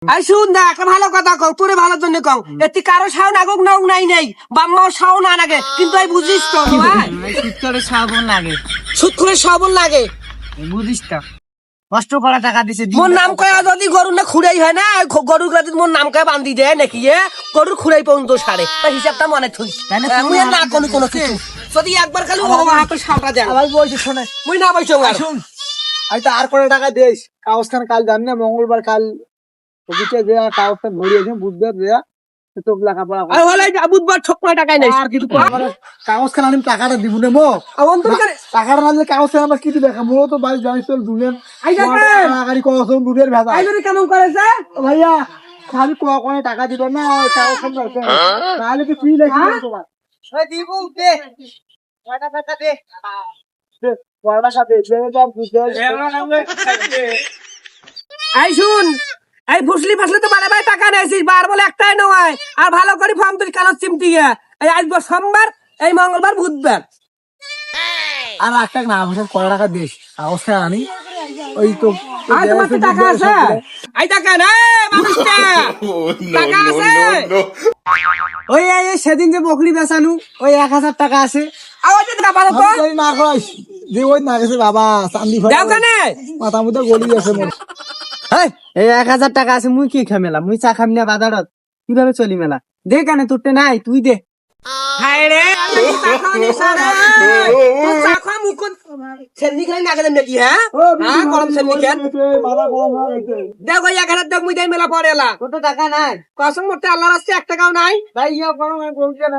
I শুন না, একটা ভালো কথা কও, তোরে ভালোর জন্য কও। এতি কারো সাও নাগক নাও নাই নেই, বাম্মাও সাও না লাগে, কিন্তু আই বুঝিস তো ভাই, সুৎকরে সাবন লাগে, সুদ করে সাবল লাগে। বুঝিস তো কষ্ট করা টাকা দিছে মোর নাম কয়া যদি গরু না খুঁড়াই হয় না, গরুর গাদি মোর নাম কয়া বান্ধি দেয় নাকি গরুর খুঁড়াই পর্যন্ত সারে, তাই হিসাবটা মনে থুই। মুই আর না কোনো কিছু যদি একবার খালি ও হাতে সামটা দেয় আবার বলছি শোনে, মুই না বইছো আর শুন আমি তো আর করে টাকা দিস কাগজখান কাল জানি না মঙ্গলবার কাল অফিসে যে কাগজখান ভরিয়েছে বুধবার দেয়া তো লেখাপড়া আর হলে বুধবার ঠক করে টাকাই নাই আর কিন্তু কাগজখান আমি টাকাটা দিব না মো আমন তোর কাছে টাকাটা না দিলে কাগজখান আমার কি দিবে মো তো বাড়ি জানিস তো দুলেন আই দেখেন গাড়ি কখন দুধের ভেজা আই যদি কেমন করেছে ভাইয়া খালি কখনো টাকা দিবে না কাগজখান দরকার তাহলে কি ফ্রি লেখি তোমার দিব দে কয়টা টাকা দে পড়ার সাথে আই শুন, এই ফুসলি ফাসলি তো বারে বারে টাকা নেছিস, বার বলে একটাই নয়, আর ভালো করে ফর্ম তুলি কাগজ চিমটি এই আজ সোমবার, এই মঙ্গলবার, বুধবার। আর একটা না আমাদের কয় টাকা দিস কাগজখান আনি ওই তো আর তোমার তো টাকা আছে, এই টাকা না মানুষটা টাকা আছে। ওই সেদিন যে বকরি বেচানু ওই 1000 টাকা আছে, আওয়াজ টাকা পারো তো ওই না কইস যে ওই না গেছে বাবা চান্দি দাও কেনে মাথা মধ্যে গলি গেছে মোর এই 1000 টাকা আছে, মুই কি খাই মেলা, মুই চা খাম না বাজারত, কিভাবে চলি মেলা, দে কেন তোরতে নাই তুই দে। হায় রে আমি চা খাওয়ানি সারা তো চা খাওয়া মুখ সেন্দি খাই না গেলে নাকি হ্যাঁ হ্যাঁ গরম সেন্দি কেন মাথা গরম হয়ে গেছে দেখ ওই 1000 দেখ মুই দেই মেলা পড়ে এলা তোর তো টাকা নাই কসম মতে আল্লাহর রাস্তে 1 টাকাও নাই ভাই, ইয়া করো আমি বলছি না।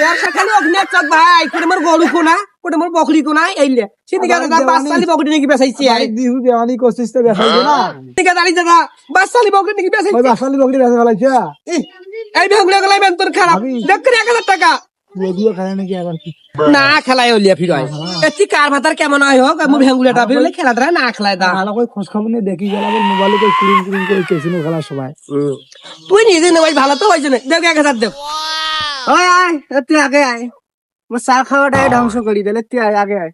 यार खाली अग्नि चक भाई कोटे मोर गोलू को ना कोटे मोर बकरी को ना आइले सिद्धि का दादा 5 साली बकरी नहीं बेचाइছি आई দিহু দেওয়ানি করছিস তো বেসাইছে না सिद्धि का दाली दादा 5 साली बकरी नहीं ওই बेचाइছি বাসালি বকরি বেসা ফেলাইছে এই ভেগুলা গলাই বেন তোর খারাপ দেখ করে 1000 টাকা রেডিও খায় নাকি আবার কি না খেলাই হলিয়া ফির হয় এতি কার ভাতার কেমন হয় হোক মু ভেগুলাটা ফিরলে খেলাটা না খেলাই দা ভালো করে খোঁজ খবর নিয়ে দেখি গেল মোবাইলে তো কুড়িং কুড়িং করে কেসিনো খেলা সবাই তুই নিজে না ভাই ভালো তো হইছে না দেখ 1000 দেখ ওই আয় তুই আগে আয়, মোর চা খাওয়াটাই ধ্বংস করি দিলে, তুই আয় আগে আয়।